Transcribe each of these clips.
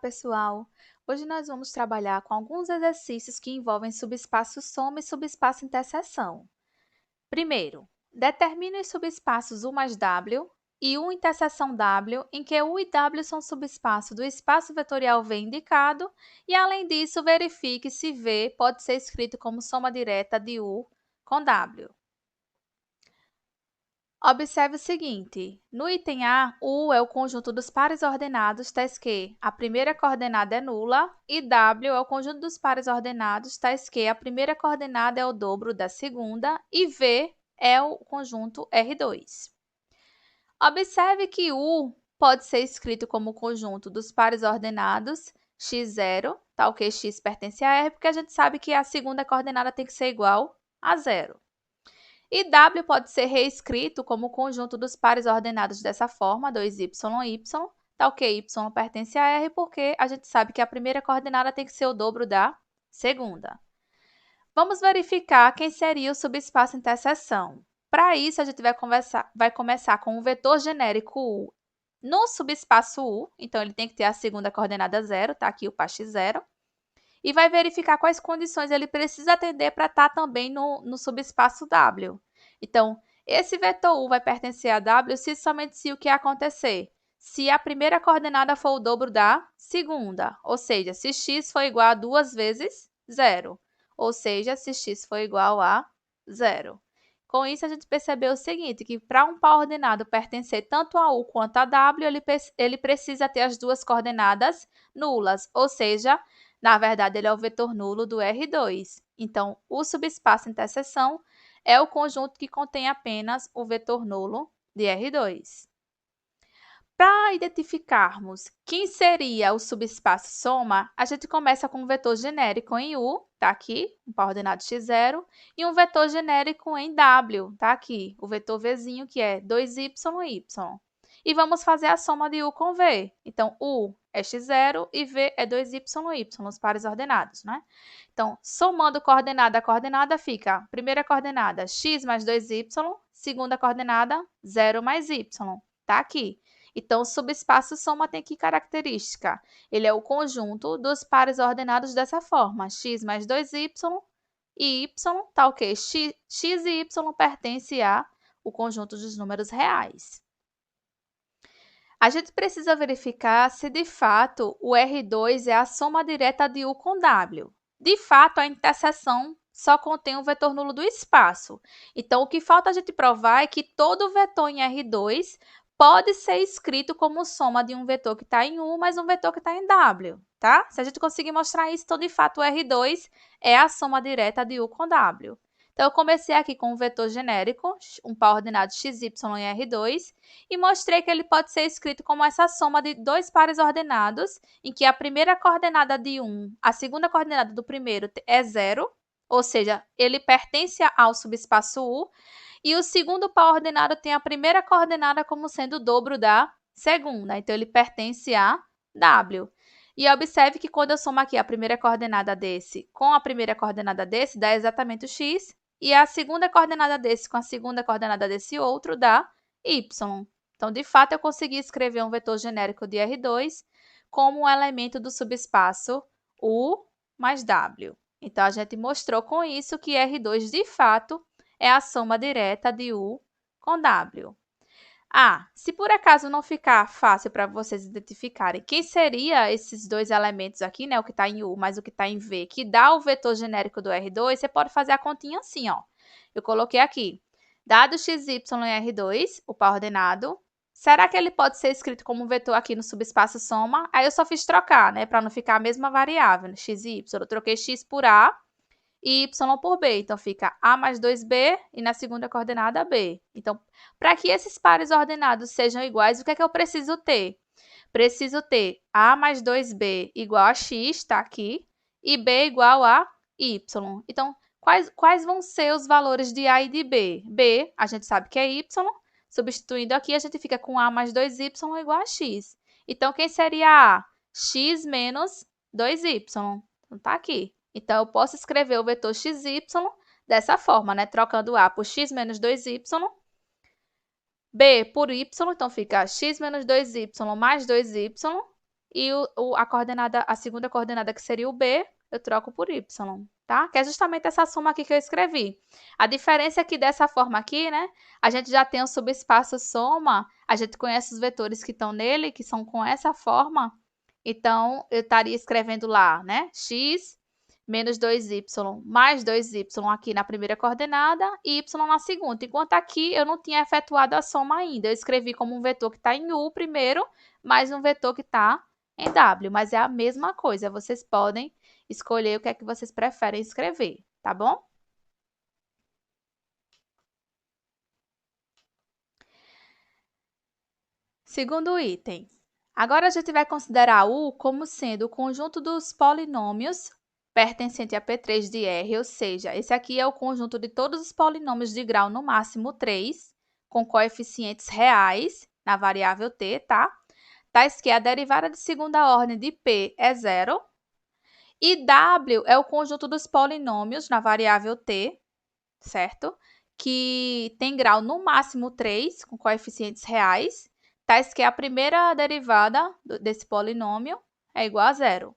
pessoal! Hoje nós vamos trabalhar com alguns exercícios que envolvem subespaço soma e subespaço interseção. Primeiro, determine os subespaços U mais W e U interseção W, em que U e W são subespaços do espaço vetorial V indicado, e além disso, verifique se V pode ser escrito como soma direta de U com W. Observe o seguinte, no item A, U é o conjunto dos pares ordenados, tais que a primeira coordenada é nula, e W é o conjunto dos pares ordenados, tais que a primeira coordenada é o dobro da segunda, e V é o conjunto R2. Observe que U pode ser escrito como conjunto dos pares ordenados x0, tal que x pertence a R, porque a gente sabe que a segunda coordenada tem que ser igual a 0. E W pode ser reescrito como o conjunto dos pares ordenados dessa forma, 2y, y, tal que y pertence a R, porque a gente sabe que a primeira coordenada tem que ser o dobro da segunda. Vamos verificar quem seria o subespaço interseção. Para isso, a gente vai começar com o vetor genérico U no subespaço U, então ele tem que ter a segunda coordenada 0, tá aqui o par x0, e vai verificar quais condições ele precisa atender para estar também no subespaço W. Então, esse vetor U vai pertencer a W somente se o que acontecer? Se a primeira coordenada for o dobro da segunda, ou seja, se x for igual a 2 vezes 0, ou seja, se x for igual a 0. Com isso, a gente percebeu o seguinte, que para um par ordenado pertencer tanto a U quanto a W, ele precisa ter as duas coordenadas nulas, ou seja, na verdade, ele é o vetor nulo do R2. Então, o subespaço interseção é o conjunto que contém apenas o vetor nulo de R2. Para identificarmos quem seria o subespaço soma, a gente começa com um vetor genérico em U, tá aqui, um par ordenado x0, e um vetor genérico em W, tá aqui, o vetor Vzinho, que é 2y, y. E vamos fazer a soma de U com V. Então, U é x0 e V é 2y, y, os pares ordenados, né? Então, somando coordenada a coordenada, fica primeira coordenada x mais 2y, segunda coordenada 0 mais y, tá aqui. Então, o subespaço soma tem que característica? Ele é o conjunto dos pares ordenados dessa forma, x mais 2y e y, tal que x e y pertencem ao conjunto dos números reais. A gente precisa verificar se, de fato, o R2 é a soma direta de U com W. De fato, a interseção só contém o vetor nulo do espaço. Então, o que falta a gente provar é que todo vetor em R2 pode ser escrito como soma de um vetor que está em U mais um vetor que está em W, tá? Se a gente conseguir mostrar isso, então, de fato, o R2 é a soma direta de U com W. Então, eu comecei aqui com um vetor genérico, um par ordenado xy em R2, e mostrei que ele pode ser escrito como essa soma de dois pares ordenados, em que a primeira coordenada de um, a segunda coordenada do primeiro é 0, ou seja, ele pertence ao subespaço U, e o segundo par ordenado tem a primeira coordenada como sendo o dobro da segunda, então ele pertence a W. E observe que quando eu somo aqui a primeira coordenada desse com a primeira coordenada desse, dá exatamente o x, e a segunda coordenada desse com a segunda coordenada desse outro dá y. Então, de fato, eu consegui escrever um vetor genérico de R2 como um elemento do subespaço U mais W. Então, a gente mostrou com isso que R2, de fato, é a soma direta de U com W. Se por acaso não ficar fácil para vocês identificarem quem seria esses dois elementos aqui, né, o que está em U mais o que está em V, que dá o vetor genérico do R2, você pode fazer a continha assim, ó. Eu coloquei aqui, dado xy em R2, o par ordenado, será que ele pode ser escrito como um vetor aqui no subespaço soma? Aí eu só fiz trocar, né, para não ficar a mesma variável, x e y. Eu troquei x por A e y por B. Então, fica A mais 2B e na segunda coordenada B. Então, para que esses pares ordenados sejam iguais, o que é que eu preciso ter? Preciso ter A mais 2B igual a x, está aqui, e B igual a y. Então, quais vão ser os valores de A e de B? B, a gente sabe que é y, substituindo aqui, a gente fica com A mais 2y igual a x. Então, quem seria A? X menos 2y. Então, tá aqui. Então, eu posso escrever o vetor xy dessa forma, né? Trocando A por x menos 2y, B por y, então fica x menos 2y mais 2y, e a segunda coordenada, que seria o B, eu troco por Y, tá? Que é justamente essa soma aqui que eu escrevi. A diferença é que dessa forma aqui, né, a gente já tem o subespaço soma, a gente conhece os vetores que estão nele, que são com essa forma, então eu estaria escrevendo lá, né, x menos 2y mais 2y aqui na primeira coordenada e y na segunda. Enquanto aqui eu não tinha efetuado a soma ainda. Eu escrevi como um vetor que está em U primeiro, mais um vetor que está em W. Mas é a mesma coisa. Vocês podem escolher o que é que vocês preferem escrever, tá bom? Segundo item. Agora a gente vai considerar U como sendo o conjunto dos polinômios pertencente a P3 de R, ou seja, esse aqui é o conjunto de todos os polinômios de grau no máximo 3, com coeficientes reais na variável t, tá? Tais que a derivada de segunda ordem de P é zero, e W é o conjunto dos polinômios na variável t, certo? Que tem grau no máximo 3, com coeficientes reais, tais que a primeira derivada desse polinômio é igual a zero.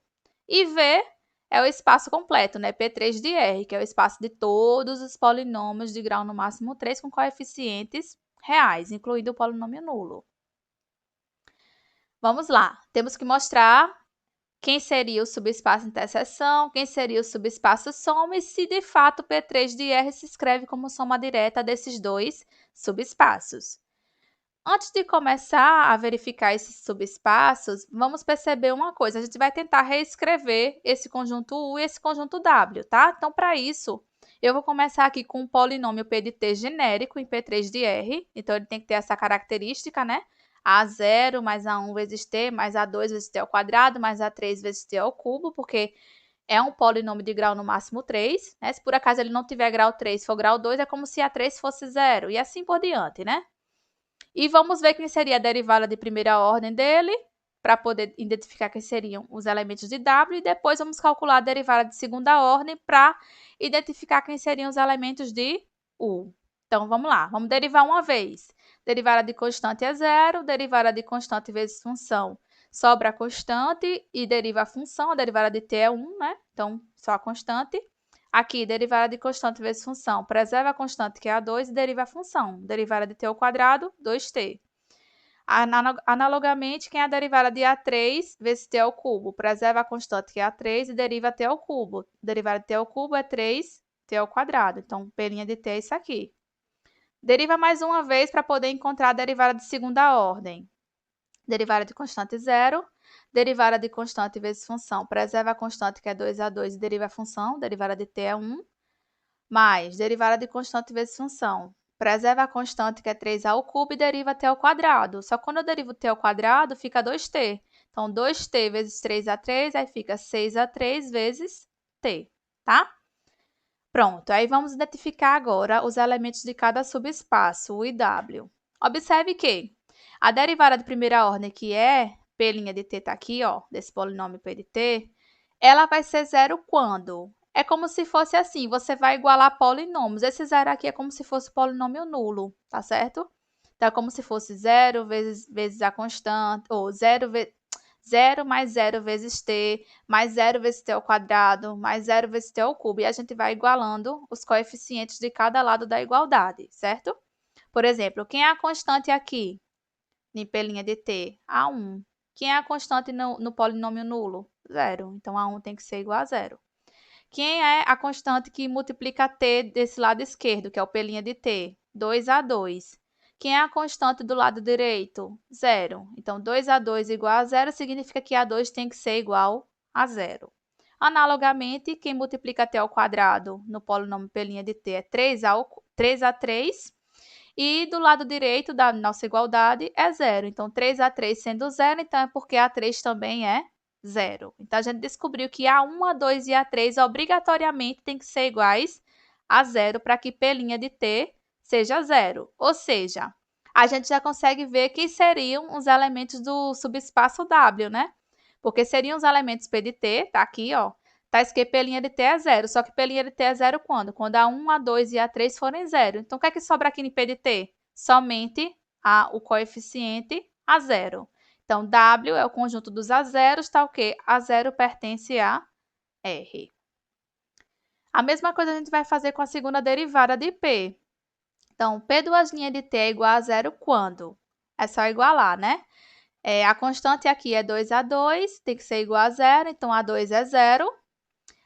E V é o espaço completo, né? P3 de R, que é o espaço de todos os polinômios de grau no máximo 3 com coeficientes reais, incluindo o polinômio nulo. Vamos lá. Temos que mostrar quem seria o subespaço interseção, quem seria o subespaço soma e se de fato P3 de R se escreve como soma direta desses dois subespaços. Antes de começar a verificar esses subespaços, vamos perceber uma coisa. A gente vai tentar reescrever esse conjunto U e esse conjunto W, tá? Então, para isso, eu vou começar aqui com um polinômio P de T genérico em P3 de R. Então, ele tem que ter essa característica, né? A0 mais A1 vezes T, mais A2 vezes T ao quadrado, mais A3 vezes T ao cubo, porque é um polinômio de grau no máximo 3, né? Se por acaso ele não tiver grau 3, for grau 2, é como se A3 fosse 0, e assim por diante, né? E vamos ver quem seria a derivada de primeira ordem dele, para poder identificar quem seriam os elementos de W, e depois vamos calcular a derivada de segunda ordem para identificar quem seriam os elementos de U. Então, vamos lá, vamos derivar uma vez. Derivada de constante é zero, derivada de constante vezes função sobra a constante e deriva a função, a derivada de t é 1, né? Então, só a constante. Aqui, derivada de constante vezes função, preserva a constante, que é A2, e deriva a função. Derivada de t ao quadrado, 2t. Analogamente, quem é a derivada de A3 vezes t ao cubo? Preserva a constante, que é A3, e deriva t ao cubo. Derivada de t ao cubo é 3t ao quadrado. Então, P' de t é isso aqui. Deriva mais uma vez para poder encontrar a derivada de segunda ordem. Derivada de constante zero. Derivada de constante vezes função. Preserva a constante, que é 2A2, e deriva a função. Derivada de t é 1. Mais derivada de constante vezes função. Preserva a constante, que é 3a ao cubo, e deriva t ao quadrado. Só que quando eu derivo t ao quadrado, fica 2t. Então, 2t vezes 3a3, aí fica 6a3 vezes t, tá? Pronto, aí vamos identificar agora os elementos de cada subespaço, U e W. Observe que a derivada de primeira ordem, que é P' de t, tá aqui, ó, desse polinômio P de t, ela vai ser zero quando? É como se fosse assim, você vai igualar polinômios. Esse zero aqui é como se fosse polinômio nulo, tá certo? Então, é como se fosse zero vezes a constante, ou zero mais zero vezes t, mais zero vezes t ao quadrado, mais zero vezes t ao cubo. E a gente vai igualando os coeficientes de cada lado da igualdade, certo? Por exemplo, quem é a constante aqui, em P' de t? A1. Quem é a constante no polinômio nulo? Zero. Então, A1 tem que ser igual a zero. Quem é a constante que multiplica t desse lado esquerdo, que é o P' de t? 2A2. Quem é a constante do lado direito? Zero. Então, 2A2 igual a zero significa que A2 tem que ser igual a zero. Analogamente, quem multiplica t ao quadrado no polinômio P' de t é 3A3. E do lado direito da nossa igualdade é zero. Então, 3A3 sendo zero, então é porque A3 também é zero. Então, a gente descobriu que A1, A2 e A3 obrigatoriamente têm que ser iguais a zero para que P' de t seja zero. Ou seja, a gente já consegue ver que seriam os elementos do subespaço W, né? Porque seriam os elementos P de t, tá aqui, ó. Tá escrito que P' de t é zero, só que P' de t é zero quando? Quando A1, A2 e A3 forem zero. Então, o que é que sobra aqui em P de t? Somente o coeficiente A0. Então, W é o conjunto dos A0s, tá o quê? A0 pertence a R. A mesma coisa a gente vai fazer com a segunda derivada de P. Então, P duas linhas de T é igual a zero quando? É só igualar, né? A constante aqui é 2A2, tem que ser igual a zero, então A2 é zero.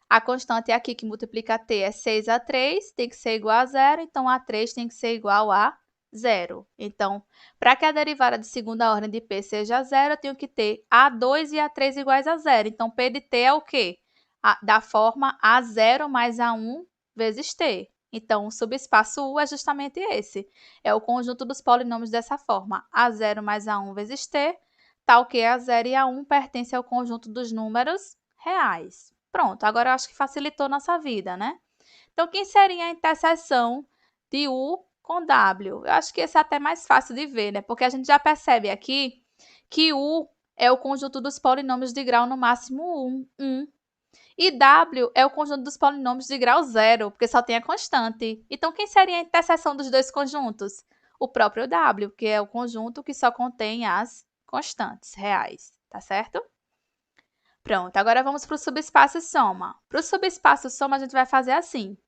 A constante aqui que multiplica T é 6A3, tem que ser igual a zero, então A3 tem que ser igual a zero. Então, para que a derivada de segunda ordem de P seja zero, eu tenho que ter A2 e A3 iguais a zero. Então, P de T é o quê? Da forma A0 mais A1 vezes T. Então, o subespaço U é justamente esse. É o conjunto dos polinômios dessa forma. A0 mais A1 vezes T, tal que A0 e A1 pertencem ao conjunto dos números reais. Pronto, agora eu acho que facilitou nossa vida, né? Então, quem seria a interseção de U com W? Eu acho que esse é até mais fácil de ver, né? Porque a gente já percebe aqui que U é o conjunto dos polinômios de grau no máximo 1. E W é o conjunto dos polinômios de grau 0, porque só tem a constante. Então, quem seria a interseção dos dois conjuntos? O próprio W, que é o conjunto que só contém as constantes reais, tá certo? Pronto, agora vamos para o subespaço e soma. Para o subespaço e soma, a gente vai fazer assim.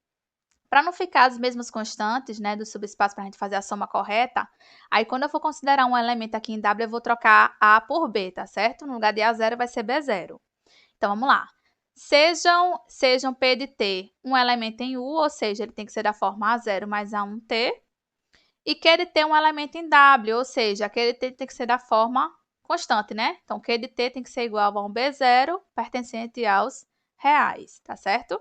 Para não ficar as mesmas constantes, né, do subespaço para a gente fazer a soma correta, aí quando eu for considerar um elemento aqui em W, eu vou trocar A por B, tá certo? No lugar de A0 vai ser B0. Então, vamos lá. Sejam P de T um elemento em U, ou seja, ele tem que ser da forma A0 mais A1T, e Q de T um elemento em W, ou seja, aquele T tem que ser da forma constante, né? Então, Q de T tem que ser igual a um B0 pertencente aos reais, tá certo?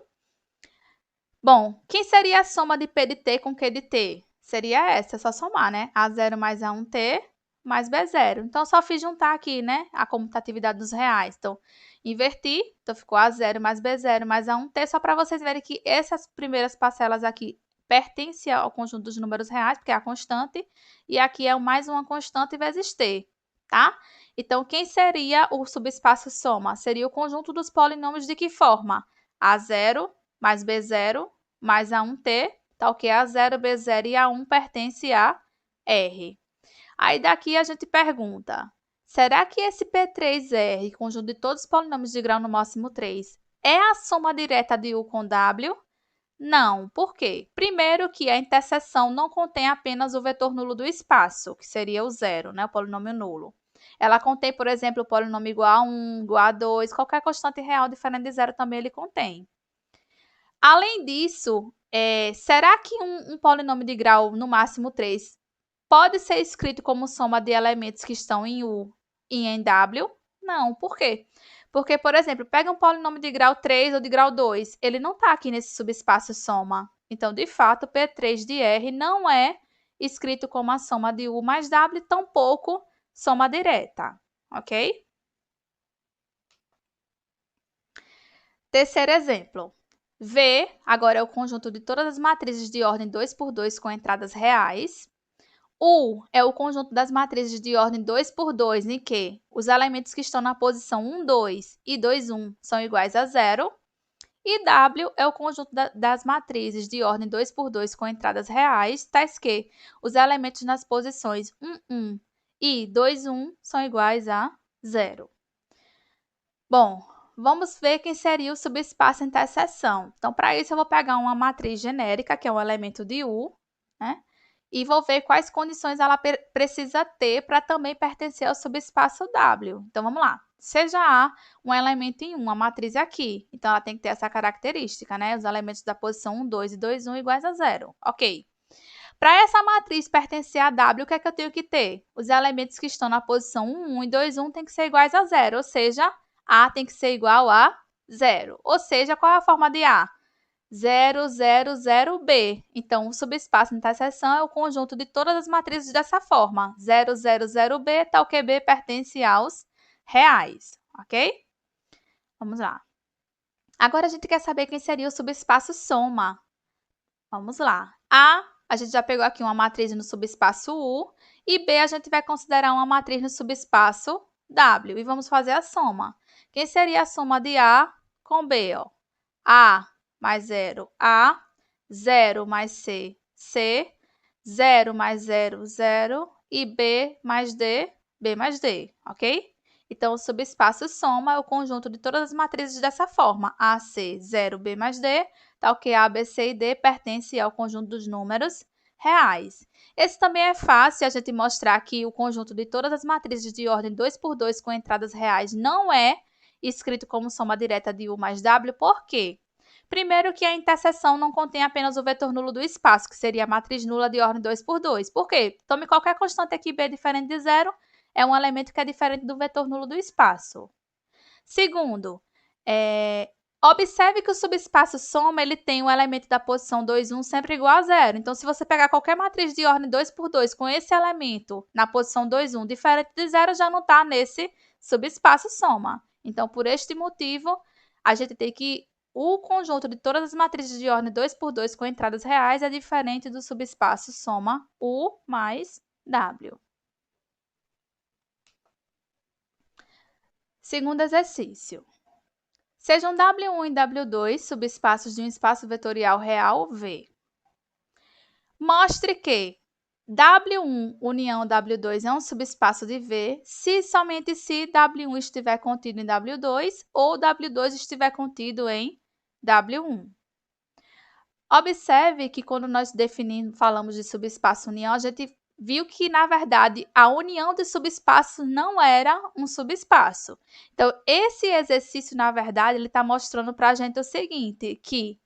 Bom, quem seria a soma de P de T com Q de T? Seria essa, é só somar, né? A0 mais A1T mais B0. Então, só fiz juntar aqui, né? A comutatividade dos reais. Então, inverti. Então, ficou A0 mais B0 mais A1T, só para vocês verem que essas primeiras parcelas aqui pertencem ao conjunto dos números reais, porque é a constante. E aqui é mais uma constante vezes T, tá? Então, quem seria o subespaço soma? Seria o conjunto dos polinômios de que forma? A0 mais B0 mais A1T, tá ok? A0, B0 e A1 pertence a R. Aí daqui a gente pergunta, será que esse P3R, conjunto de todos os polinômios de grau no máximo 3, é a soma direta de U com W? Não, por quê? Primeiro que a interseção não contém apenas o vetor nulo do espaço, que seria o zero, né? O polinômio nulo. Ela contém, por exemplo, o polinômio igual a 1, igual a 2, qualquer constante real diferente de zero também ele contém. Além disso, será que um polinômio de grau no máximo 3 pode ser escrito como soma de elementos que estão em U e em W? Não, por quê? Porque, por exemplo, pega um polinômio de grau 3 ou de grau 2, ele não está aqui nesse subespaço soma. Então, de fato, P3 de R não é escrito como a soma de U mais W, tampouco soma direta, ok? Terceiro exemplo. V, agora é o conjunto de todas as matrizes de ordem 2 por 2 com entradas reais. U é o conjunto das matrizes de ordem 2 por 2 em que os elementos que estão na posição 1, 2 e 2, 1 são iguais a zero. E W é o conjunto das matrizes de ordem 2 por 2 com entradas reais, tais que os elementos nas posições 1, 1 e 2, 1 são iguais a zero. Bom, vamos ver quem seria o subespaço interseção. Então, para isso, eu vou pegar uma matriz genérica, que é um elemento de U, né? E vou ver quais condições ela precisa ter para também pertencer ao subespaço W. Então, vamos lá. Seja A um elemento em 1, a matriz é aqui. Então, ela tem que ter essa característica, né? Os elementos da posição 1, 2 e 2, 1 iguais a zero. Ok. Para essa matriz pertencer a W, o que é que eu tenho que ter? Os elementos que estão na posição 1, 1 e 2, 1 têm que ser iguais a zero, ou seja, A tem que ser igual a zero. Ou seja, qual é a forma de A? 0, 0, 0, B. Então, o subespaço de interseção é o conjunto de todas as matrizes dessa forma. 0, 0, 0, B, tal que B pertence aos reais, ok? Vamos lá. Agora, a gente quer saber quem seria o subespaço soma. Vamos lá. A gente já pegou aqui uma matriz no subespaço U. E B, a gente vai considerar uma matriz no subespaço W. E vamos fazer a soma. Quem seria a soma de A com B? Ó? A mais 0, A. 0 mais C, C. 0 mais 0, 0. E B mais D, B mais D, ok? Então, o subespaço soma é o conjunto de todas as matrizes dessa forma. A, C, 0, B mais D, tal que A, B, C e D pertencem ao conjunto dos números reais. Esse também é fácil a gente mostrar que o conjunto de todas as matrizes de ordem 2 por 2 com entradas reais não é escrito como soma direta de U mais W, por quê? Primeiro que a interseção não contém apenas o vetor nulo do espaço, que seria a matriz nula de ordem 2 por 2. Por quê? Tome qualquer constante aqui B diferente de zero, é um elemento que é diferente do vetor nulo do espaço. Segundo, observe que o subespaço soma ele tem um elemento da posição 2, 1 sempre igual a zero. Então, se você pegar qualquer matriz de ordem 2 por 2 com esse elemento na posição 2, 1 diferente de zero, já não está nesse subespaço soma. Então, por este motivo, a gente tem que o conjunto de todas as matrizes de ordem 2 por 2 com entradas reais é diferente do subespaço soma U mais W. Segundo exercício. Sejam W1 e W2 subespaços de um espaço vetorial real V. Mostre que W1 união W2 é um subespaço de V se somente se W1 estiver contido em W2 ou W2 estiver contido em W1. Observe que quando nós falamos de subespaço união, a gente viu que, na verdade, a união de subespaços não era um subespaço. Então, esse exercício, na verdade, ele está mostrando para a gente o seguinte, que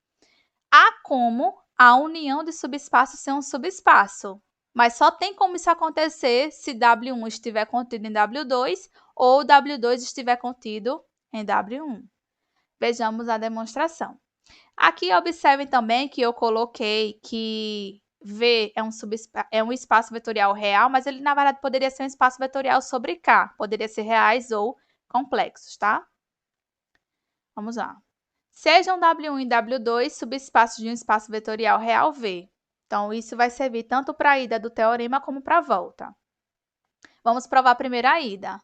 há como a união de subespaços ser um subespaço, mas só tem como isso acontecer se W1 estiver contido em W2 ou W2 estiver contido em W1. Vejamos a demonstração. Aqui observem também que eu coloquei que V é um espaço vetorial real, mas ele, na verdade, poderia ser um espaço vetorial sobre K. Poderia ser reais ou complexos, tá? Vamos lá. Sejam W1 e W2 subespaços de um espaço vetorial real V. Então, isso vai servir tanto para a ida do teorema como para a volta. Vamos provar a primeira ida.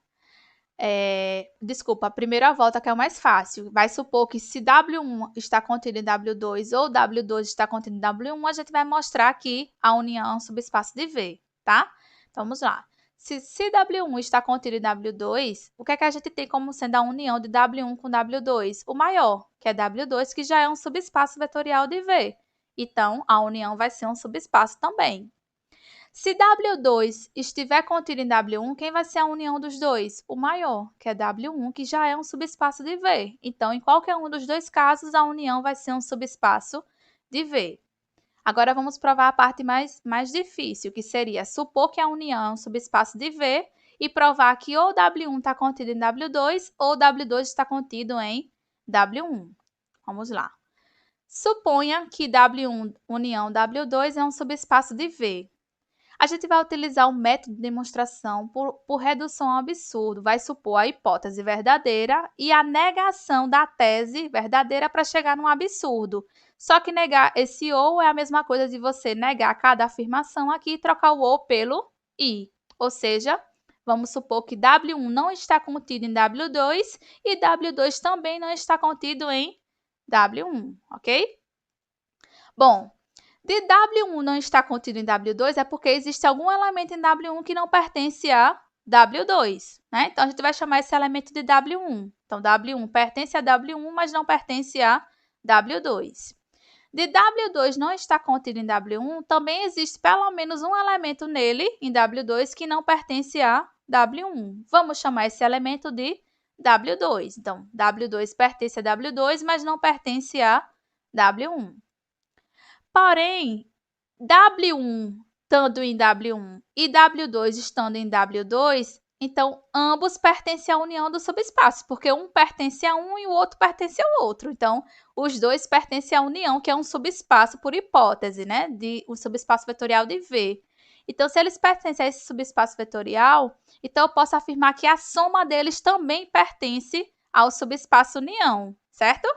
A primeira volta que é o mais fácil. Vai supor que se W1 está contido em W2 ou W2 está contido em W1, a gente vai mostrar aqui a união é um subespaço de V, tá? Então, vamos lá. Se W1 está contido em W2, o que é que a gente tem como sendo a união de W1 com W2? O maior, que é W2, que já é um subespaço vetorial de V. Então, a união vai ser um subespaço também. Se W2 estiver contido em W1, quem vai ser a união dos dois? O maior, que é W1, que já é um subespaço de V. Então, em qualquer um dos dois casos, a união vai ser um subespaço de V. Agora, vamos provar a parte mais difícil, que seria supor que a união é um subespaço de V e provar que ou W1 está contido em W2 ou W2 está contido em W1. Vamos lá. Suponha que W1 união W2 é um subespaço de V. A gente vai utilizar o método de demonstração por redução ao absurdo. Vai supor a hipótese verdadeira e a negação da tese verdadeira para chegar num absurdo. Só que negar esse ou é a mesma coisa de você negar cada afirmação aqui e trocar o ou pelo i. Ou seja, vamos supor que W1 não está contido em W2 e W2 também não está contido em W1, ok? Bom, de W1 não estar contido em W2 é porque existe algum elemento em W1 que não pertence a W2, né? Então, a gente vai chamar esse elemento de W1. Então, W1 pertence a W1, mas não pertence a W2. De W2 não estar contido em W1, também existe pelo menos um elemento nele, em W2, que não pertence a W1. Vamos chamar esse elemento de W2. Então, W2 pertence a W2, mas não pertence a W1. Porém, W1 estando em W1 e W2 estando em W2, então ambos pertencem à união do subespaço, porque um pertence a um e o outro pertence ao outro. Então, os dois pertencem à união, que é um subespaço por hipótese, né? De um subespaço vetorial de V. Então, se eles pertencem a esse subespaço vetorial, então eu posso afirmar que a soma deles também pertence ao subespaço união, certo?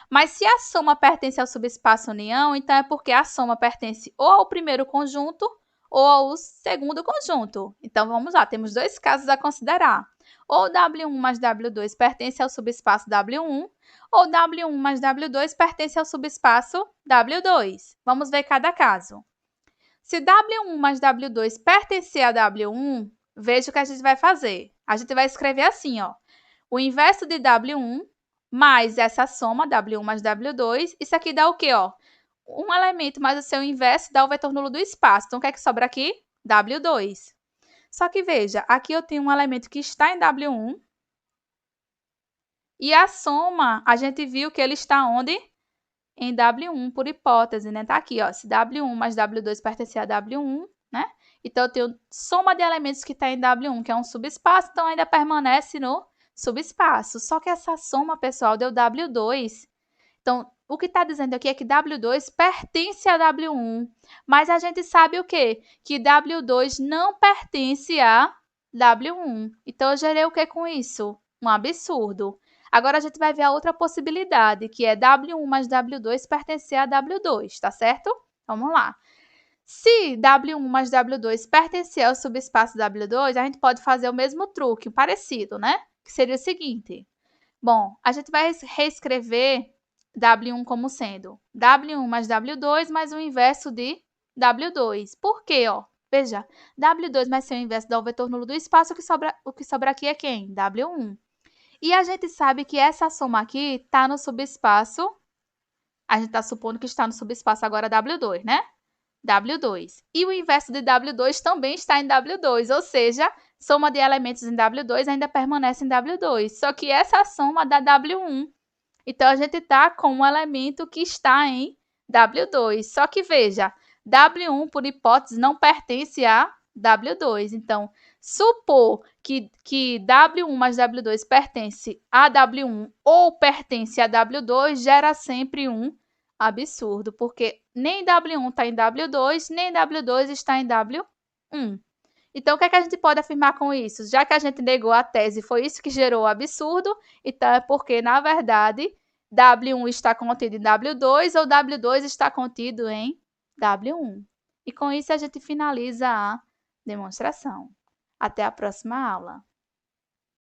Mas se a soma pertence ao subespaço união, então é porque a soma pertence ou ao primeiro conjunto ou ao segundo conjunto. Então, vamos lá, temos dois casos a considerar. Ou W1 mais W2 pertence ao subespaço W1, ou W1 mais W2 pertence ao subespaço W2. Vamos ver cada caso. Se W1 mais W2 pertencer a W1, Veja o que a gente vai fazer. A gente vai escrever assim, ó. O inverso de W1 mais essa soma, W1 mais W2. Isso aqui dá o quê, ó? Um elemento mais o seu inverso dá o vetor nulo do espaço. Então, o que é que sobra aqui? W2. Só que veja, aqui eu tenho um elemento que está em W1. E a soma, a gente viu que ele está onde? Em W1, por hipótese, né? Tá aqui, ó. Se W1 mais W2 pertencer a W1, né? Então, eu tenho soma de elementos que está em W1, que é um subespaço, então ainda permanece no subespaço. Só que essa soma, pessoal, deu W2. Então, o que está dizendo aqui é que W2 pertence a W1. Mas a gente sabe o quê? Que W2 não pertence a W1. Então, eu gerei o que com isso? Um absurdo. Agora, a gente vai ver a outra possibilidade, que é W1 mais W2 pertencer a W2, tá certo? Vamos lá. Se W1 mais W2 pertencer ao subespaço W2, a gente pode fazer o mesmo truque, parecido, né? Que seria o seguinte. Bom, a gente vai reescrever W1 como sendo W1 mais W2 mais o inverso de W2. Por quê, ó? Veja, W2 mais seu inverso dá o vetor nulo do espaço, o que sobra aqui é quem? W1. E a gente sabe que essa soma aqui está no subespaço, a gente está supondo que está no subespaço agora W2, né? W2. E o inverso de W2 também está em W2, ou seja, soma de elementos em W2 ainda permanece em W2. Só que essa soma dá W1. Então, a gente está com um elemento que está em W2. Só que, veja, W1, por hipótese, não pertence a W2. Então, supor que W1 mais W2 pertence a W1 ou pertence a W2 gera sempre um absurdo, porque nem W1 está em W2, nem W2 está em W1. Então, o que é que a gente pode afirmar com isso? Já que a gente negou a tese, foi isso que gerou o absurdo, então é porque, na verdade, W1 está contido em W2 ou W2 está contido em W1. E com isso a gente finaliza a demonstração. Até a próxima aula.